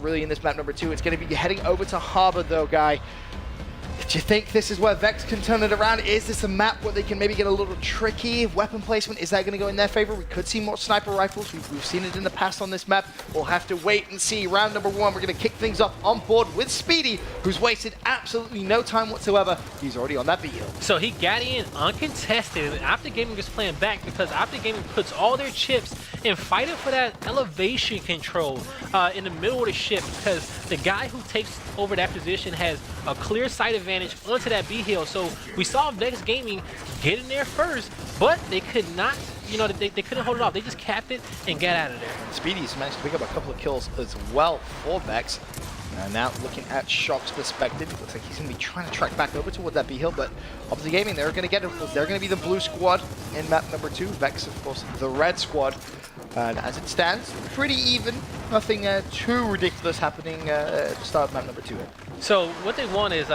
really in this map number 2. It's going to be heading over to Harbor, though, Guy. Do you think this is where Vexx can turn it around? Is this a map where they can maybe get a little tricky? Weapon placement, is that going to go in their favor? We could see more sniper rifles. We've seen it in the past on this map. We'll have to wait and see. Round number 1, we're going to kick things off on board with Speedy, who's wasted absolutely no time whatsoever. He's already on that B-hill. So he got in uncontested, and Optic Gaming is playing back because Optic Gaming puts all their chips in fighting for that elevation control in the middle of the ship, because the guy who takes over that position has a clear sight advantage onto that B-hill. So we saw Vexx Gaming get in there first, but they could not, you know, they couldn't hold it off. They just capped it and got out of there. Speedy's managed to pick up a couple of kills as well for Vexx. Now looking at Shock's perspective, it looks like he's going to be trying to track back over toward that B-hill, but Optic Gaming, they're going to get it. They're going to be the blue squad in map number 2. Vexx, of course, the red squad. And as it stands, pretty even. Nothing too ridiculous happening at the start of map number 2. So what they want is,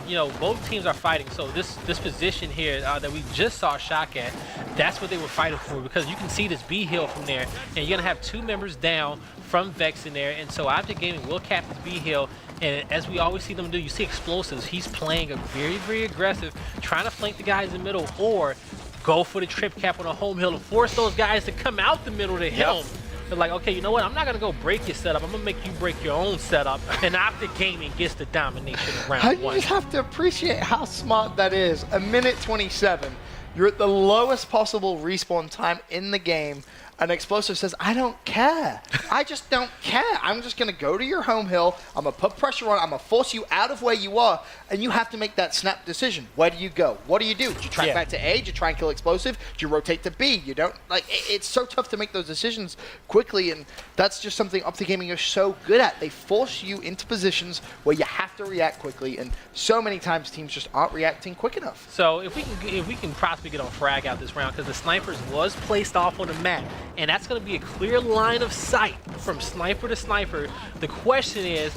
you know, both teams are fighting. So this position here that we just saw Shock at, that's what they were fighting for, because you can see this B-hill from there, and you're going to have 2 members down from Vexx in there, and so Optic Gaming will cap this B-hill. And as we always see them do, you see Explosives. He's playing a very, very aggressive, trying to flank the guys in the middle, or go for the trip cap on a home hill and force those guys to come out the middle of the hill. They're like, okay, you know what? I'm not going to go break your setup. I'm going to make you break your own setup. And Optic Gaming gets the domination of round 1. You just have to appreciate how smart that is. A minute 27. You're at the lowest possible respawn time in the game. And Explosive says, I don't care. I just don't care. I'm just going to go to your home hill. I'm going to put pressure on. I'm going to force you out of where you are. And you have to make that snap decision. Where do you go? What do? Do you track back to A? Do you try and kill Explosive? Do you rotate to B? You don't. Like, it's so tough to make those decisions quickly. And that's just something Optic Gaming is so good at. They force you into positions where you have to react quickly. And so many times teams just aren't reacting quick enough. So if we can possibly get on frag out this round, because the snipers was placed off on the map. And that's going to be a clear line of sight from sniper to sniper. The question is,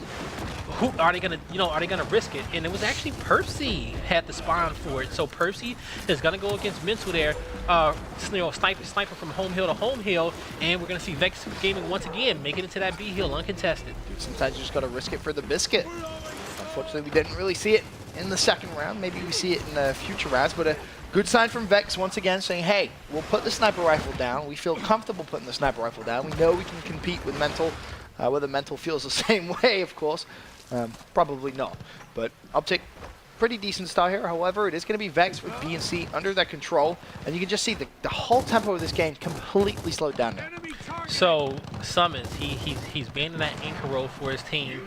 who are they going to, you know, are they going to risk it? And it was actually Percy had the spawn for it. So Percy is going to go against Mental there, you know, sniper from home hill to home hill, and we're going to see Vexx Gaming once again make it into that B hill uncontested. Dude, sometimes you just got to risk it for the biscuit. Unfortunately, we didn't really see it in the second round. Maybe we see it in the future rounds, but a good sign from Vexx once again saying, hey, we'll put the sniper rifle down. We feel comfortable putting the sniper rifle down. We know we can compete with Mental. Whether Mental feels the same way, of course, probably not. But Optic, pretty decent start here. However, it is going to be Vexx with B and C under their control. And you can just see the whole tempo of this game completely slowed down now. So Summons, he's been in that anchor role for his team.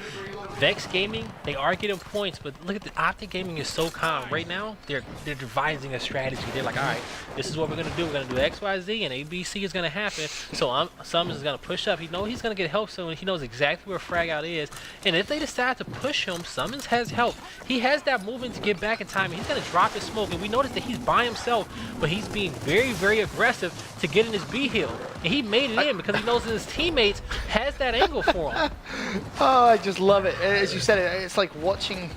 Vexx Gaming, they are getting points, but look at the Optic Gaming is so calm. Right now, they're devising a strategy. They're like, all right, this is what we're going to do. We're going to do X, Y, Z, and ABC is going to happen. So Summons is going to push up. He knows he's going to get help soon. He knows exactly where frag out is. And if they decide to push him, Summons has help. He has that movement to get back in time. He's going to drop his smoke. And we notice that he's by himself, but he's being very, very aggressive to get in his B hill. And he made it in because he knows that his teammates has that angle for him. Oh, I just love it. As you said, it's like watching,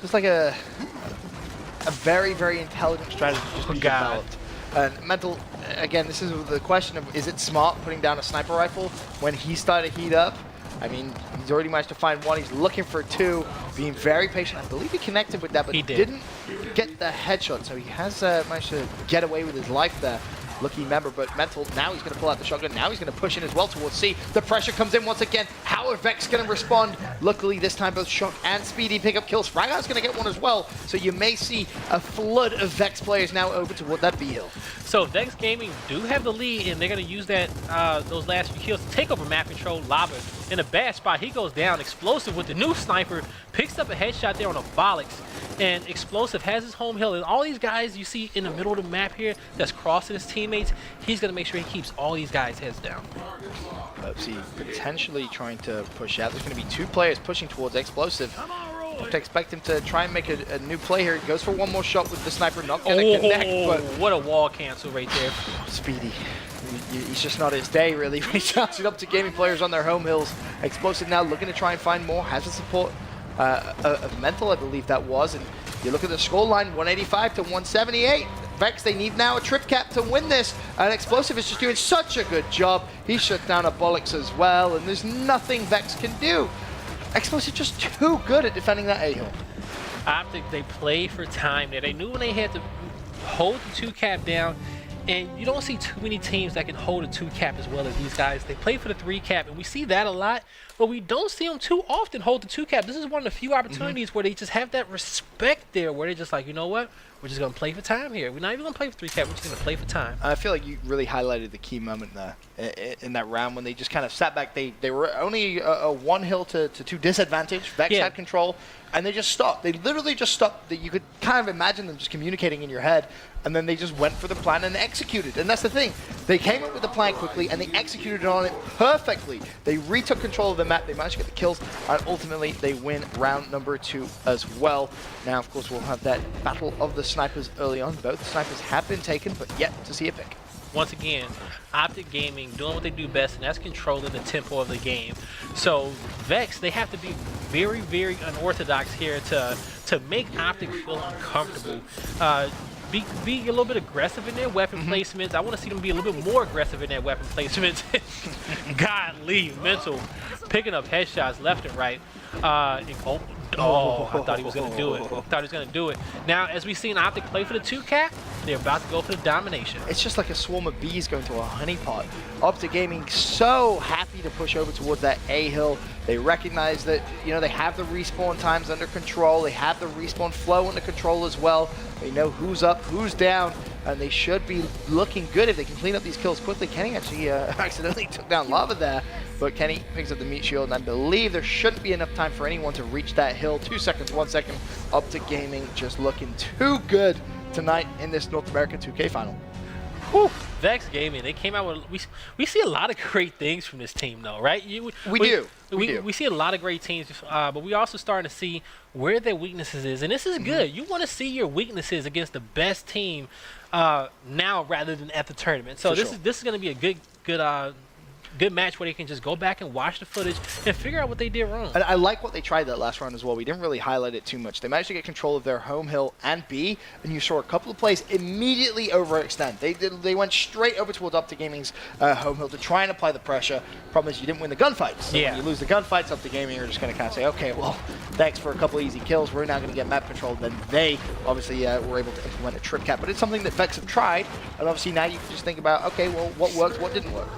just like a very, very intelligent strategy just being developed. And Mental, again, this is the question of, is it smart putting down a sniper rifle when he started to heat up? I mean, he's already managed to find 1. He's looking for 2, being very patient. I believe he connected with that, but he didn't get the headshot. So he has managed to get away with his life there. Lucky member, but Mental, now he's going to pull out the shotgun. Now he's going to push in as well towards C. The pressure comes in once again. How are Vexx going to respond? Luckily, this time both Shock and Speedy pick up kills. Fragout's going to get one as well. So you may see a flood of Vexx players now over toward that B hill. So Vexx Gaming do have the lead, and they're going to use that those last few kills to take over map control. Lava in a bad spot. He goes down. Explosive with the new sniper picks up a headshot there on a Bollocks. And Explosive has his home hill. And all these guys you see in the middle of the map here that's crossing his teammates, he's going to make sure he keeps all these guys' heads down. Let's see, potentially trying to push out. There's going to be 2 players pushing towards Explosive. Have to expect him to try and make a new play here. He goes for one more shot with the sniper, not going to connect. But what a wall cancel right there. Speedy. He's just not his day, really, when he shouts it up to gaming players on their home hills. Explosive now looking to try and find more. Has the support of Mental, I believe that was. And you look at the scoreline, 185 to 178. Vexx, they need now a trip cap to win this. And Explosive is just doing such a good job. He shut down a Bollocks as well, and there's nothing Vexx can do. Explosive just too good at defending that A-hill. Optic, they play for time there. They knew when they had to hold the 2-cap down, and you don't see too many teams that can hold a 2-cap as well as these guys. They play for the 3-cap, and we see that a lot, but we don't see them too often hold the 2-cap. This is one of the few opportunities where they just have that respect there, where they're just like, you know what? We're just going to play for time here. We're not even going to play for 3-cap. We're just going to play for time. I feel like you really highlighted the key moment there in that round when they just kind of sat back. They were only a 1 hill to 2 disadvantage. Vexx had control, and they just stopped. They literally just stopped. You could kind of imagine them just communicating in your head, and then they just went for the plan and executed. And that's the thing. They came up with the plan quickly, and they executed on it perfectly. They retook control of the map. They managed to get the kills, and ultimately they win round number 2 as well. Now, of course, we'll have that battle of the snipers early on. Both snipers have been taken, but yet to see a pick. Once again, Optic Gaming doing what they do best, and that's controlling the tempo of the game. So Vexx, they have to be very, very unorthodox here to make Optic feel uncomfortable. Be a little bit aggressive in their weapon placements. I want to see them be a little bit more aggressive in their weapon placements. Godly, Mental picking up headshots left and right. I thought he was going to do it. Now, as we've seen Optic play for the 2-cap, they're about to go for the domination. It's just like a swarm of bees going to a honeypot. Optic Gaming so happy to push over towards that A-hill. They recognize that, you know, they have the respawn times under control. They have the respawn flow under control as well. They know who's up, who's down, and they should be looking good if they can clean up these kills quickly. Kenny actually accidentally took down Lava there, but Kenny picks up the meat shield, and I believe there shouldn't be enough time for anyone to reach that hill. 2 seconds, 1 second. Optic Gaming just looking too good tonight in this North American 2K final. Whew. Vexx Gaming, they came out with, we see a lot of great things from this team though, right? We do. We see a lot of great teams, but we also starting to see where their weaknesses is, and this is good. You want to see your weaknesses against the best team now rather than at the tournament. So this is going to be a good match where they can just go back and watch the footage and figure out what they did wrong. And I like what they tried that last round as well. We didn't really highlight it too much. They managed to get control of their home hill and B, and you saw a couple of plays immediately overextend. They went straight over towards Optic Gaming's home hill to try and apply the pressure. Problem is you didn't win the gunfights. So when you lose the gunfights, Optic Gaming are just going to kind of say, okay, well, thanks for a couple of easy kills. We're now going to get map control. Then they obviously were able to implement a trip cap. But it's something that Vexx have tried, and obviously now you can just think about, okay, well, what worked, what didn't work.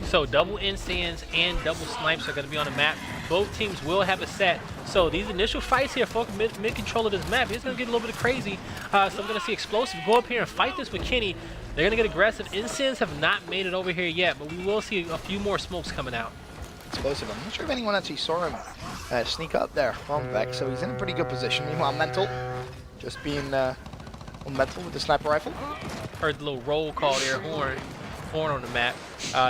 So double instands and double snipes are going to be on the map. Both teams will have a set. So these initial fights here, folks, mid-control of this map, it's going to get a little bit crazy. So I'm going to see Explosive go up here and fight this with Kenny. They're going to get aggressive. Incense have not made it over here yet, but we will see a few more smokes coming out. Explosive, I'm not sure if anyone actually saw him sneak up there from Vexx, so he's in a pretty good position. Meanwhile, Mental just being Mental with the sniper rifle. Heard the little roll call there, horn on the map.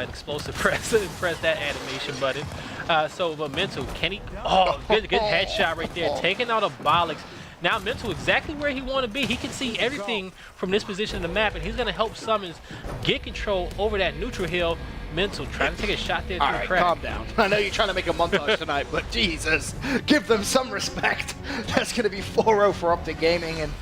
Explosive press that animation button. But Mental, Kenny, good headshot right there, taking out a Bollocks. Now Mental exactly where he want to be. He can see everything from this position of the map, and he's going to help Summons get control over that neutral hill. Mental trying to take a shot there. All right, calm down. I know you're trying to make a montage tonight, but Jesus, give them some respect. That's going to be 4-0 for Optic Gaming, and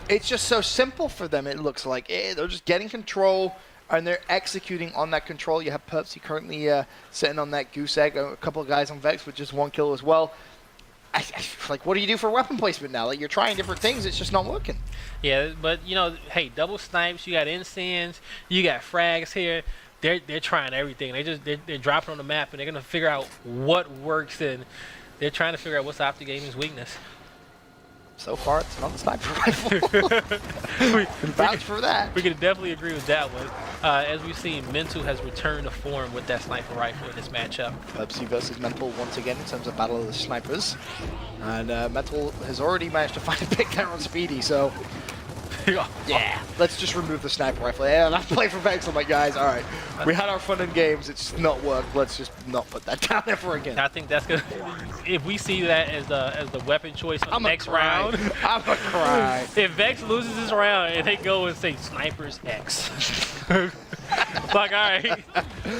it's just so simple for them. It looks like they're just getting control, and they're executing on that control. You have Perpsy currently sitting on that goose egg. A couple of guys on Vexx with just 1 kill as well. Like, what do you do for weapon placement now? Like, you're trying different things. It's just not working. Yeah, but, you know, hey, double snipes. You got incense. You got frags here. They're trying everything. They're dropping on the map, and they're going to figure out what works, and they're trying to figure out what's Optic Gaming's weakness. So far, it's not the sniper rifle. We can vouch for that. We can definitely agree with that one. As we've seen, Mental has returned to form with that sniper rifle in this matchup. Perpsy versus Mental once again in terms of battle of the snipers. And Mental has already managed to find a pick there on Speedy, so... yeah, let's just remove the sniper rifle. Yeah, I've played for Vexx. I'm like, guys, all right, we had our fun in games. It's not worked. Let's just not put that down ever again. I think that's gonna. If we see that as the weapon choice on the next round, I'm gonna cry. If Vexx loses this round and they go and say snipers X, like, all right,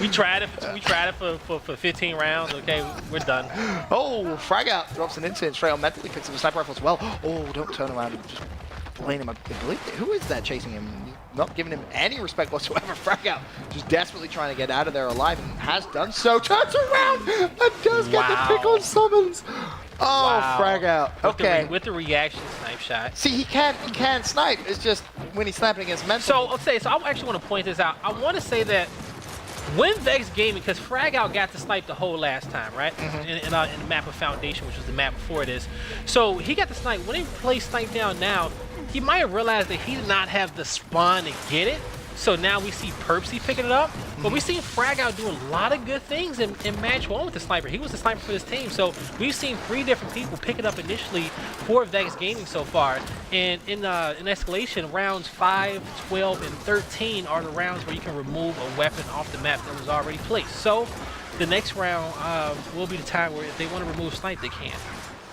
we tried it for 15 rounds. Okay, we're done. Oh, frag out drops an incident straight on Mental. He picks up a sniper rifle as well. Oh, don't turn around and just blame him. I believe who is that chasing him? not giving him any respect whatsoever. Frag out, just desperately trying to get out of there alive, and has done so. Turns around and does get the pick on Summons. Oh, Frag out. Okay. With the reaction snipe shot. See, he can snipe. It's just when he's sniping against Mental. So, okay, so I actually want to point this out. I want to say that when Vexx Gaming, because Frag out got to snipe the whole last time, right? In the map of Foundation, which was the map before this. So he got the snipe. When he plays snipe down now, he might have realized that he did not have the spawn to get it. So now we see Perpsy picking it up. But we've seen Frag out doing a lot of good things in match 1 with the sniper. He was the sniper for this team. So we've seen 3 different people pick it up initially for Vexx Gaming so far. And in escalation, rounds 5, 12, and 13 are the rounds where you can remove a weapon off the map that was already placed. So the next round will be the time where if they want to remove snipe, they can.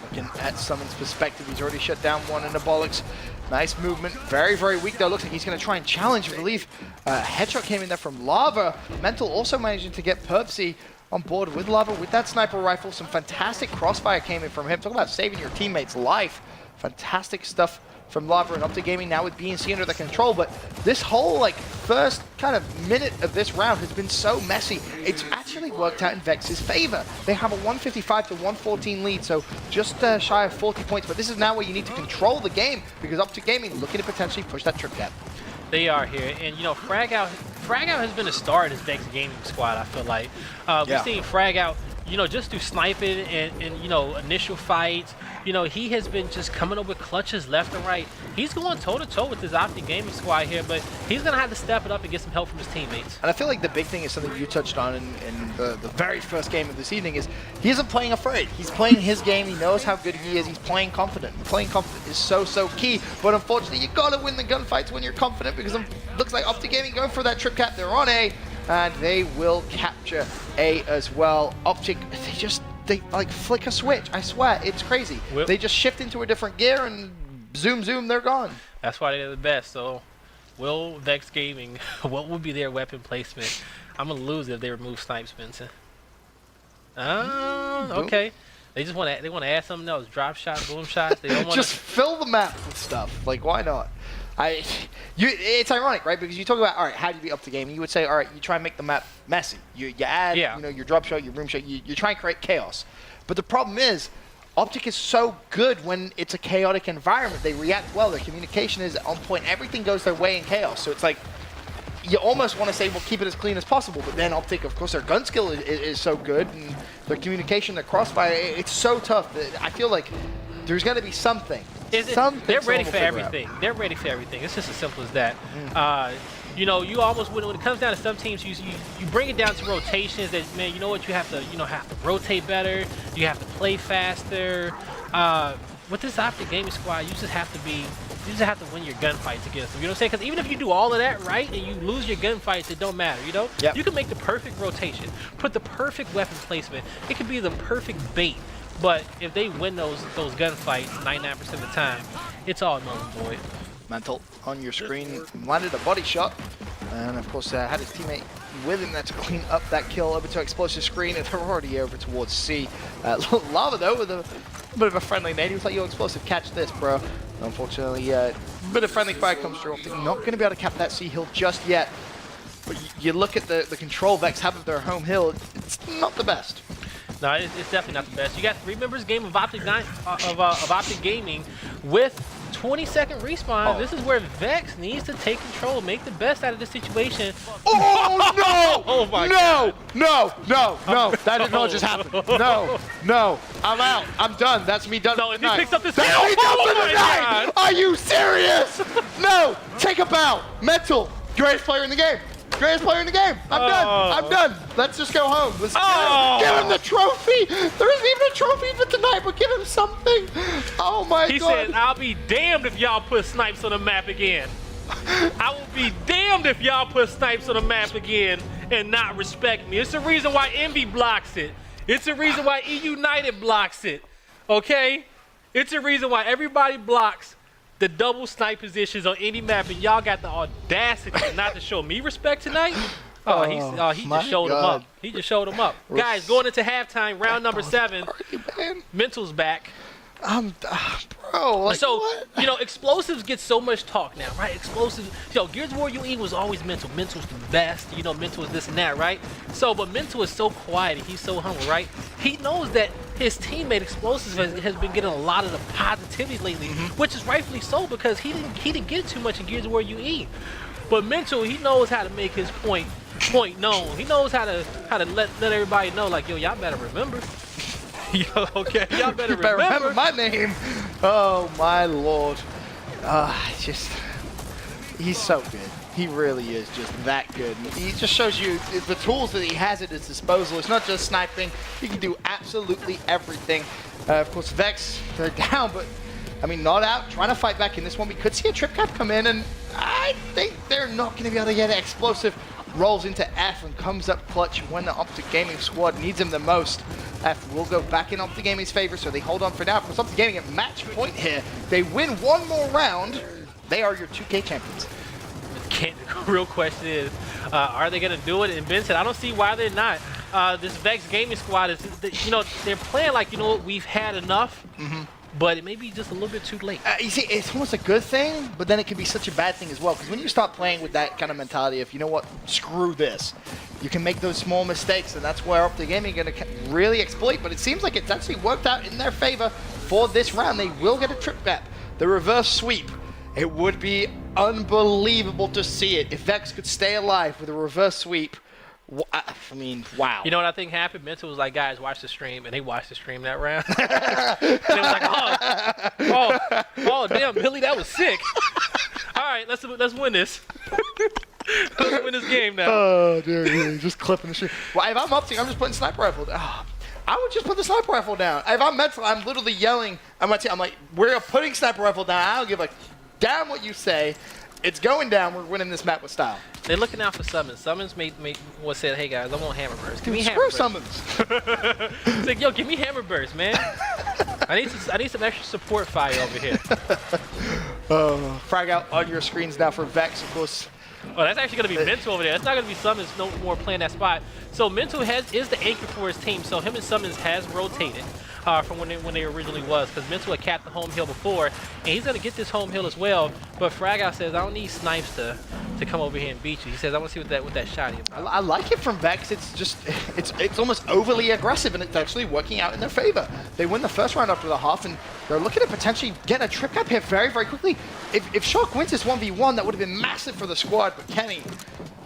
Looking at Summon's perspective, he's already shut down one Anabolics. Nice movement. Very, very weak though. Looks like he's going to try and challenge, I believe. Headshot came in there from Lava. Mental also managing to get Perpsy on board with Lava with that sniper rifle. Some fantastic crossfire came in from him. Talk about saving your teammate's life. Fantastic stuff from Lava and Optic Gaming now with BNC under their control. But this whole first kind of minute of this round has been so messy. It's actually worked out in Vex's favor. They have a 155 to 114 lead, so just shy of 40 points. But this is now where you need to control the game because Optic Gaming looking to potentially push that trip gap. They are here, and you know, Frag out has been a star in this Vexx Gaming squad. I feel like we've seen Frag out, you know, just through sniping and you know, initial fights. You know, he has been just coming up with clutches left and right. He's going toe-to-toe with this Optic Gaming squad here, but he's going to have to step it up and get some help from his teammates. And I feel like the big thing is something you touched on in the very first game of this evening is he isn't playing afraid. He's playing his game. He knows how good he is. He's playing confident. Playing confident is so, so key. But unfortunately, you got to win the gunfights when you're confident because it looks like Optic Gaming going for that trip cap. They're on A, and they will capture A as well. Optic, they like flick a switch. I swear, it's crazy. They just shift into a different gear and zoom, they're gone. That's why they're the best. So, will Vexx Gaming, what would be their weapon placement? I'm gonna lose if they remove Snipe, Spencer. Okay. They just want to add something else. Drop shots, boom shots. They don't want just fill the map with stuff. Like, why not? It's ironic, right? Because you talk about, all right, how do you beat Optic Gaming? You would say, all right, you try and make the map messy. You add, you know, your drop shot, your room shot. You try and create chaos. But the problem is, Optic is so good when it's a chaotic environment. They react well. Their communication is on point. Everything goes their way in chaos. So it's like, you almost want to say, well, keep it as clean as possible. But then Optic, of course, their gun skill is so good. And their communication, their crossfire, it's so tough. I feel like there's got to be something. They're ready for everything. They're ready for everything. It's just as simple as that. You know, you almost when it comes down to some teams, you bring it down to rotations. That, man, you know what, you have to rotate better. You have to play faster. With this Optic Gaming squad, you just have to win your gunfights against them. You know what I'm saying? Because even if you do all of that right and you lose your gunfights, it don't matter. You know, you can make the perfect rotation, put the perfect weapon placement. It could be the perfect bait. But if they win those gunfights 99% of the time, it's all null and void. Mental on your screen landed a body shot, and of course had his teammate with him there to clean up that kill. Over to explosive screen, and they're already over towards C. Lava though with a bit of a friendly nade. He was like, "Yo, explosive, catch this, bro." Unfortunately, a bit of friendly fire comes through. Optic not going to be able to cap that C hill just yet. But you look at the control Vexx have of their home hill. It's not the best. No, it's definitely not the best. You got 3 members game of Optic Gaming with 20-second respawn. This is where Vexx needs to take control, make the best out of this situation. Oh no! Oh my God! No! That did not just happen. No! I'm out. I'm done. That's me done. No, if he picks up this, that's me done for the night. Are you serious? No! Take a bow. Mental. Greatest player in the game. Greatest player in the game. I'm done. Let's just go home. Let's give him the trophy. There isn't even a trophy for tonight, but give him something. Oh my God. He said, I'll be damned if y'all put snipes on the map again. I will be damned if y'all put snipes on the map again and not respect me. It's the reason why Envy blocks it. It's the reason why E United blocks it. Okay? It's the reason why everybody blocks the double snipe positions on any map, and y'all got the audacity not to show me respect tonight. He just showed him up. He just showed him up. Guys, going into halftime, round number 7. Mental's back. Bro, like, So, what? you know, explosives get so much talk now, right? Explosives, Gears of War UE was always mental. Mental's the best, you know, mental is this and that, right? So, but mental is so quiet, he's so humble, right? He knows that his teammate Explosives has been getting a lot of the positivity lately, which is rightfully so because he didn't get too much in Gears of War UE. But mental, he knows how to make his point known. He knows how to let everybody know, like, yo, y'all better remember. Yo, okay, y'all better remember my name. Oh my lord. He's so good. He really is just that good. He just shows you the tools that he has at his disposal. It's not just sniping. He can do absolutely everything. Of course, Vexx, they're down, but I mean, not out, trying to fight back in this one. We could see a trip cap come in, and I think they're not going to be able to get it. Explosive rolls into F and comes up clutch when the Optic Gaming squad needs him the most. F will go back in Optic Gaming's favor, so they hold on for now. Because Optic Gaming at match point here. They win one more round. They are your 2K champions. The real question is, are they going to do it? And Ben said, I don't see why they're not. This Vexx Gaming squad is, you know, they're playing like, you know what, we've had enough. But it may be just a little bit too late. You see, it's almost a good thing, but then it can be such a bad thing as well. Because when you start playing with that kind of mentality of, you know what, screw this, you can make those small mistakes, and that's where Optic Gaming are going to really exploit. But it seems like it's actually worked out in their favor for this round. They will get a trip gap. The reverse sweep. It would be unbelievable to see it if Vexx could stay alive with a reverse sweep. I mean, wow. You know what I think happened? Mental was like, guys, watch the stream, and they watched the stream that round. And they was like, oh, damn, Billy, that was sick. All right, let's win this. Let's win this game now. Oh, dude, just clipping the shit. Well, if I'm Optic, I'm just putting sniper rifle down. Oh, I would just put the sniper rifle down. If I'm Mental, I'm literally yelling. I'm like, we're putting sniper rifle down. I don't give a damn what you say. It's going down. We're winning this map with style. They're looking out for Summons. Summons said, hey guys, I want hammer burst. Give me Screw hammer burst. Summons. He's like, yo, give me hammer burst, man. I need some extra support fire over here. Frag out on your screens now for Vexx, of course. Oh, that's actually going to be Mental over there. That's not going to be Summons no more playing that spot. So Mental is the anchor for his team. So him and Summons has rotated from when they originally was. Because Mental had capped the home hill before. And he's going to get this home hill as well. But Frag Out says, I don't need snipes to come over here and beat you. He says, I want to see what that shot is. I like it from Vexx. It's just, it's almost overly aggressive, and it's actually working out in their favor. They win the first round after the half, and they're looking at potentially getting a trip cap here very, very quickly. If Shock wins this 1v1, that would have been massive for the squad, but Kenny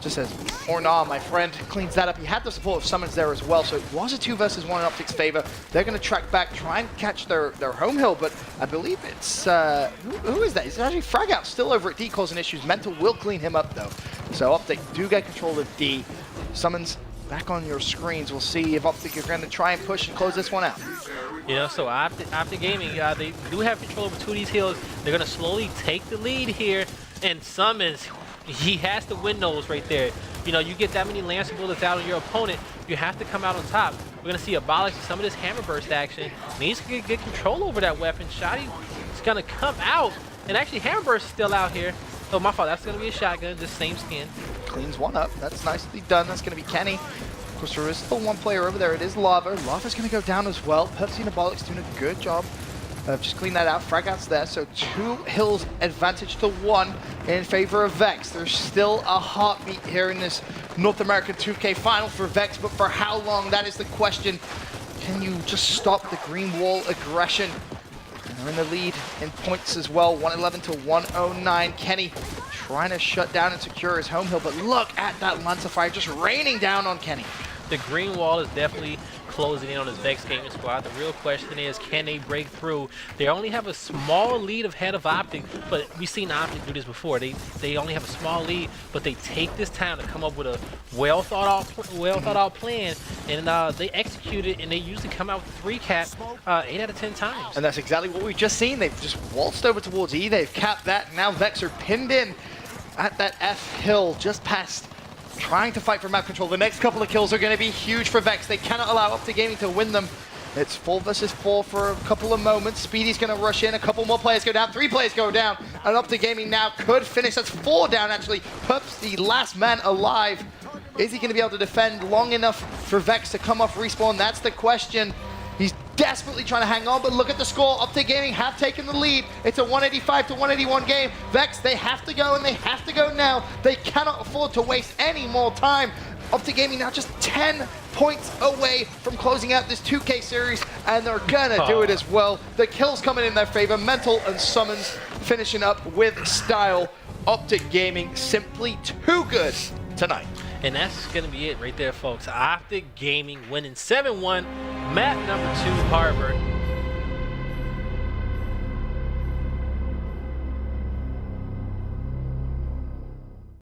just says, or nah, my friend, cleans that up. He had the support of Summons there as well, so it was a 2 versus 1 in Optic's favor. They're going to track back, try and catch their home hill, but I believe it's, who is that? It's actually Frag Out still over at D, causing issues. Mental will clean him up, though. So Optic do get control of D. Summons back on your screens. We'll see if Optic are going to try and push and close this one out. You know, so Optic Gaming, they do have control over 2 of these hills. They're going to slowly take the lead here, and Summons, he has to win those right there. You know, you get that many Lancer bullets out on your opponent, you have to come out on top. We're going to see Abolish some of this hammer burst action. Needs to get control over that weapon. Shotty is going to come out, and actually hammer burst is still out here. Oh, my fault. That's going to be a shotgun, just same skin. Cleans one up. That's nicely done. That's going to be Kenny. Of course, there is still one player over there. It is Lava. Lava's going to go down as well. Pepsi Anabolics doing a good job of just cleaning that out. Frag Out's there. So 2 hills advantage to 1 in favor of Vexx. There's still a heartbeat here in this North American 2K final for Vexx, but for how long? That is the question. Can you just stop the green wall aggression? They're in the lead in points as well, 111 to 109. Kenny trying to shut down and secure his home hill, but look at that Lancer fire just raining down on Kenny. The green wall is definitely closing in on his Vexx Gaming squad. The real question is, can they break through? They only have a small lead ahead of Optic, but we've seen Optic do this before. They only have a small lead, but they take this time to come up with a well thought out plan, and they execute it, and they usually come out with 3 cap 8 out of 10 times. And that's exactly what we've just seen. They've just waltzed over towards E. They've capped that. Now Vexx are pinned in at that F hill just past, trying to fight for map control. The next couple of kills are going to be huge for Vexx. They cannot allow Optic Gaming to win them. It's 4 versus 4 for a couple of moments. Speedy's going to rush in. A couple more players go down. 3 players go down. And Optic Gaming now could finish. That's 4 down, actually. Perps the last man alive. Is he going to be able to defend long enough for Vexx to come off respawn? That's the question. He's desperately trying to hang on, but look at the score. Optic Gaming have taken the lead. It's a 185 to 181 game. Vexx, they have to go, and they have to go now. They cannot afford to waste any more time. Optic Gaming now just 10 points away from closing out this 2K series, and they're gonna do it as well. The kills coming in their favor. Mental and Summons finishing up with style. Optic Gaming simply too good tonight. And that's going to be it right there, folks. Optic Gaming winning 7-1. Map number 2, Harvard.